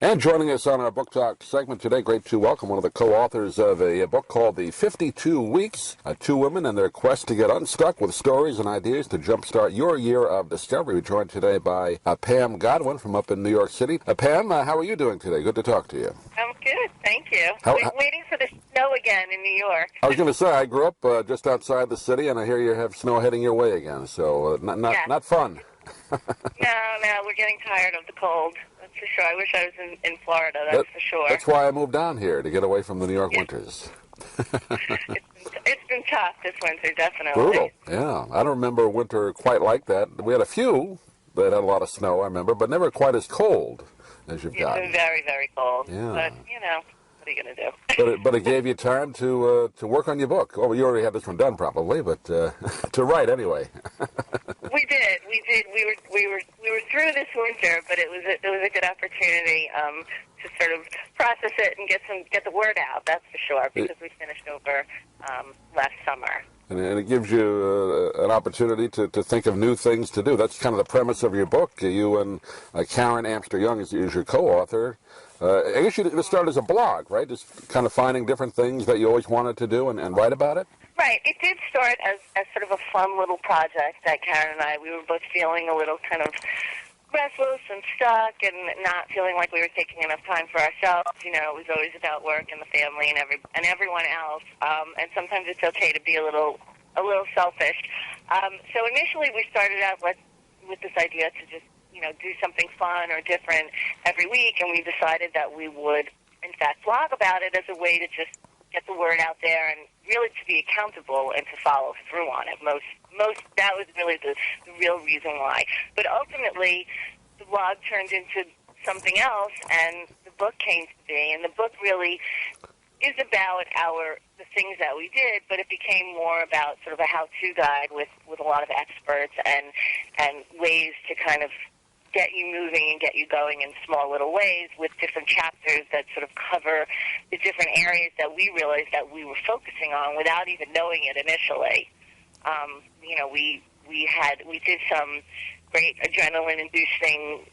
And joining us on our Book Talk segment today, great to welcome one of the co-authors of a book called The 52 Weeks, two women and their quest to get unstuck with stories and ideas to jumpstart your year of discovery. We're joined today by Pam Godwin from up in New York City. Pam, how are you doing today? Good to talk to you. I'm good, thank you. Waiting for the snow again in New York. I was going to say, I grew up just outside the city, and I hear you have snow heading your way again, so not fun. No, we're getting tired of the cold. That's for sure. I wish I was in Florida, that's for sure. That's why I moved down here, to get away from the New York winters. It's been tough this winter, definitely. Brutal, yeah. I don't remember a winter quite like that. We had a few that had a lot of snow, I remember, but never quite as cold as you've got. It's been very, very cold. Yeah. But, what are you going to do? But it gave you time to work on your book. Oh, you already had this one done probably, but to write anyway. We did. We were through this winter, but it was a good opportunity to sort of process it and get the word out. That's for sure, because we finished over last summer. And it gives you an opportunity to think of new things to do. That's kind of the premise of your book. You and Karen Amster-Young is your co-author. I guess you started as a blog, right? Just kind of finding different things that you always wanted to do and write about it? Right. It did start as sort of a fun little project that Karen and I, we were both feeling a little kind of restless and stuck and not feeling like we were taking enough time for ourselves. It was always about work and the family and everyone else. And sometimes it's okay to be a little selfish. So initially we started out with this idea to just do something fun or different every week, and we decided that we would, in fact, blog about it as a way to just get the word out there and really to be accountable and to follow through on it. That was really the real reason why. But ultimately, the blog turned into something else, and the book came to be, and the book really is about the things that we did, but it became more about sort of a how-to guide with a lot of experts and ways to kind of get you moving and get you going in small little ways with different chapters that sort of cover the different areas that we realized that we were focusing on without even knowing it initially. We did some great adrenaline-inducing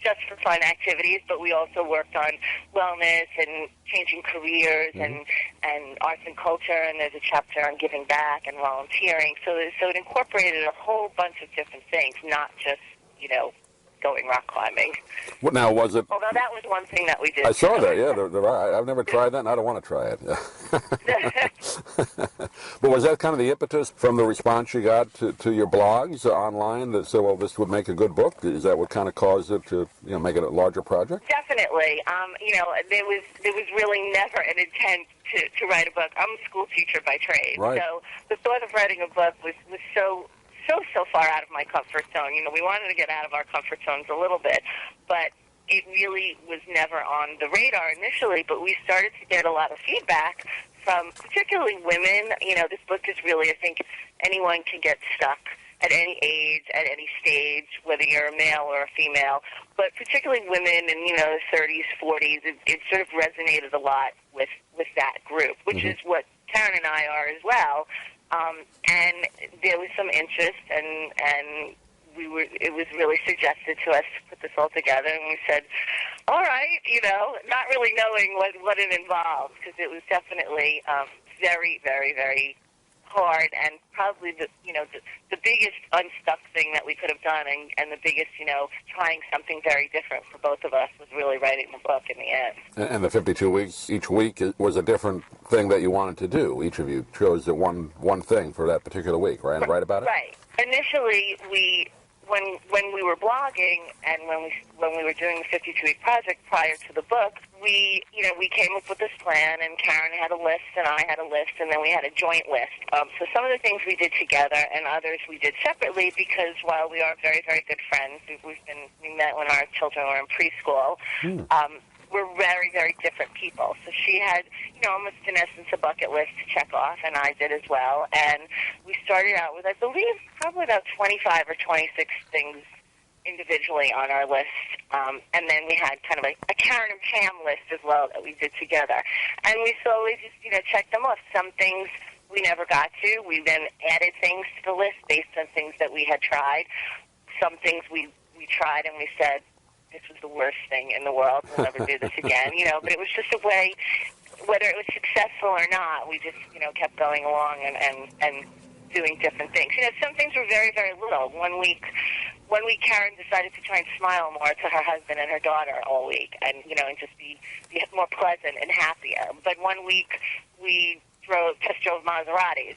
just for fun activities, but we also worked on wellness and changing careers and arts and culture, and there's a chapter on giving back and volunteering. So it incorporated a whole bunch of different things, not just, going rock climbing. What now was it? Although that was one thing that we did. I saw that, yeah. I've never tried that, and I don't want to try it. But was that kind of the impetus from the response you got to your blogs online that said, well, this would make a good book? Is that what kind of caused it to make it a larger project? Definitely. There was really never an intent to write a book. I'm a school teacher by trade, right. So the thought of writing a book was so far out of my comfort zone. We wanted to get out of our comfort zones a little bit, but it really was never on the radar initially. But we started to get a lot of feedback from particularly women. This book is really, I think, anyone can get stuck at any age, at any stage, whether you're a male or a female, but particularly women in, the 30s, 40s, it sort of resonated a lot with that group, which is what Karen and I are as well. And there was some interest, and it was really suggested to us to put this all together, and we said, all right, not really knowing what it involved, because it was definitely very, very, very hard, and probably the biggest unstuck thing that we could have done, and the biggest, trying something very different for both of us was really writing the book in the end. And the 52 weeks, each week was a different thing that you wanted to do. Each of you chose the one thing for that particular week, right? And write about it? Right. Initially, when we were blogging and when we were doing the 52-week project prior to the book, we came up with this plan, and Karen had a list and I had a list, and then we had a joint list. So some of the things we did together and others we did separately, because while we are very, very good friends, we met when our children were in preschool. We're very, very different people. So she had, almost in essence a bucket list to check off, and I did as well. And we started out with, I believe, probably about 25 or 26 things individually on our list. And then we had kind of a Karen and Pam list as well that we did together. And we slowly just, checked them off. Some things we never got to. We then added things to the list based on things that we had tried. Some things we tried and we said, this was the worst thing in the world. We'll never do this again, But it was just a way, whether it was successful or not, we just, kept going along and doing different things. Some things were very, very little. One week, Karen decided to try and smile more to her husband and her daughter all week, and and just be more pleasant and happier. But one week we test drove Maseratis.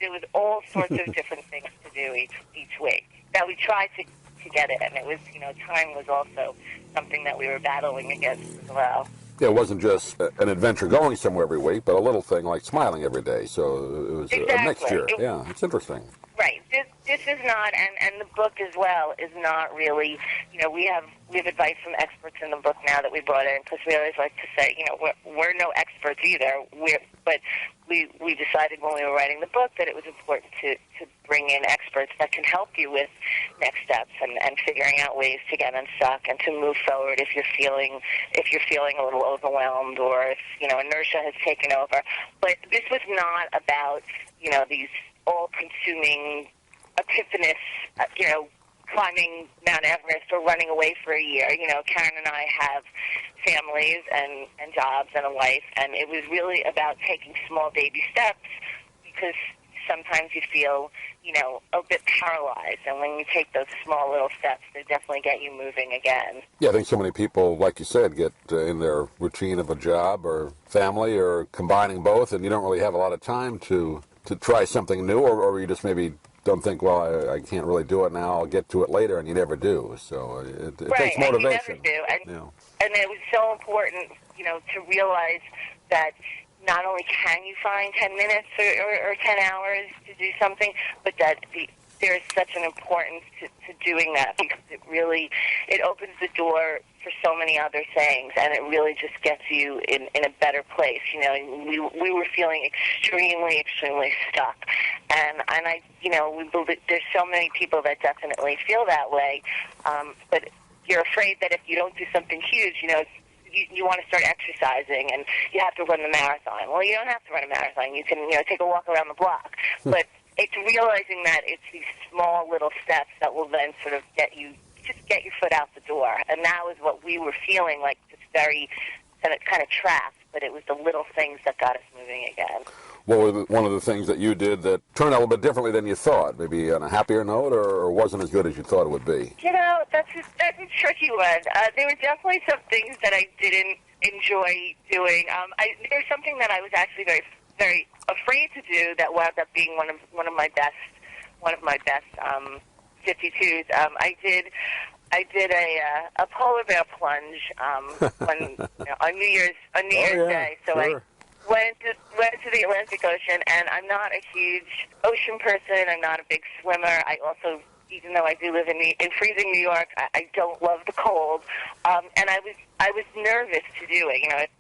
There was all sorts of different things to do each week that we tried to get it, and it was time was also something that we were battling against as well. Yeah, it wasn't just an adventure going somewhere every week, but a little thing like smiling every day. So it was a mixture. Yeah, it's interesting. Right. This is not, and the book as well is not really. We have advice from experts in the book now that we brought in, because we always like to say, we're no experts either. But we decided when we were writing the book that it was important to bring in experts that can help you with next steps and figuring out ways to get unstuck and to move forward if you're feeling a little overwhelmed, or if inertia has taken over. But this was not about these all-consuming epiphanous climbing Mount Everest or running away for a year. Karen and I have families and jobs and a life, and it was really about taking small baby steps, because sometimes you feel, a bit paralyzed, and when you take those small little steps, they definitely get you moving again. Yeah, I think so many people, like you said, get in their routine of a job or family or combining both, and you don't really have a lot of time to try something new, or you just maybe don't think, well, I can't really do it now, I'll get to it later, and you never do. So it takes motivation. And you never do. And it was so important, to realize that not only can you find 10 minutes or 10 hours to do something, but that there's such an importance to doing that, because it opens the door for so many other things, and it really just gets you in a better place. We were feeling extremely, extremely stuck, and I, we believe there's so many people that definitely feel that way, but you're afraid that if you don't do something huge, you want to start exercising, and you have to run the marathon. Well, you don't have to run a marathon. You can, take a walk around the block. But it's realizing that it's these small little steps that will then sort of get your foot out the door. And that was what we were feeling, like just very kind of trapped. But it was the little things that got us moving again. What were one of the things that you did that turned out a little bit differently than you thought? Maybe on a happier note, or wasn't as good as you thought it would be? That's a tricky one. There were definitely some things that I didn't enjoy doing. There's something that I was actually very, very afraid to do that wound up being one of my best 52s. I did a polar bear plunge on New Year's Day. So sure. I went to the Atlantic Ocean, and I'm not a huge ocean person. I'm not a big swimmer. I also, even though I do live in freezing New York, I don't love the cold. And I was nervous to do it.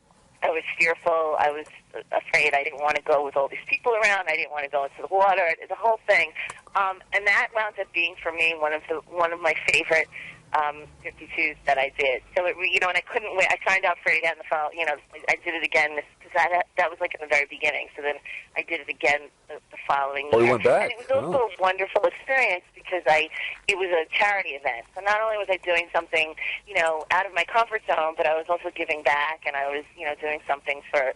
I was fearful. I was afraid. I didn't want to go with all these people around. I didn't want to go into the water. The whole thing. And that wound up being for me one of my favorite 52s that I did. So and I couldn't wait. I signed up for it again. I did it again because that was like in the very beginning. So then I did it again the following year. You went back. And it was also a wonderful experience because it was a charity event. So not only was I doing something, out of my comfort zone, but I was also giving back, and I was, doing something for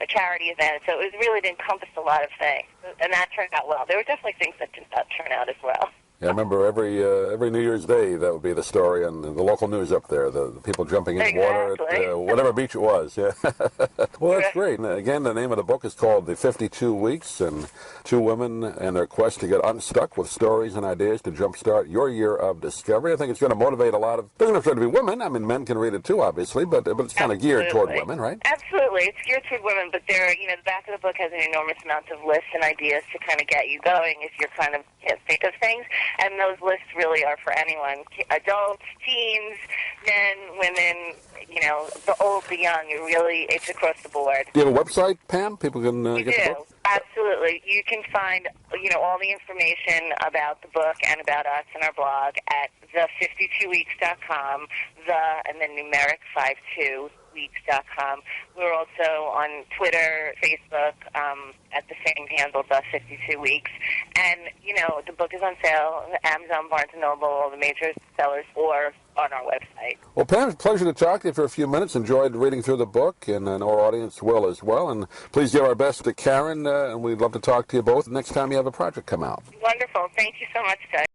a charity event. So it was really encompassed a lot of things, and that turned out well. There were definitely things that did not turn out as well. Yeah, I remember every New Year's Day that would be the story on the local news up there, the people jumping in the water at whatever beach it was. Yeah. Well, that's great. And again, the name of the book is called The 52 Weeks, and two women and their quest to get unstuck with stories and ideas to jumpstart your year of discovery. I think it's going to motivate a lot of, doesn't have to be women. I mean, men can read it too, obviously, but it's kind of geared toward women, right? Absolutely. It's geared toward women, but the back of the book has an enormous amount of lists and ideas to kind of get you going if you're kind of can't think of things. And those lists really are for anyone, adults, teens, men, women, the old, the young. It's across the board. Do you have a website, Pam? People can get the book? Absolutely. You can find, all the information about the book and about us and our blog at the52weeks.com, and then numeric 52 52weeks.com. We're also on Twitter, Facebook, at the same handle, The 52 Weeks. And, you know, the book is on sale on Amazon, Barnes & Noble, all the major sellers, or on our website. Well, Pam, it's a pleasure to talk to you for a few minutes. Enjoyed reading through the book, and I know our audience will as well. And please give our best to Karen, and we'd love to talk to you both next time you have a project come out. Wonderful. Thank you so much, Doug.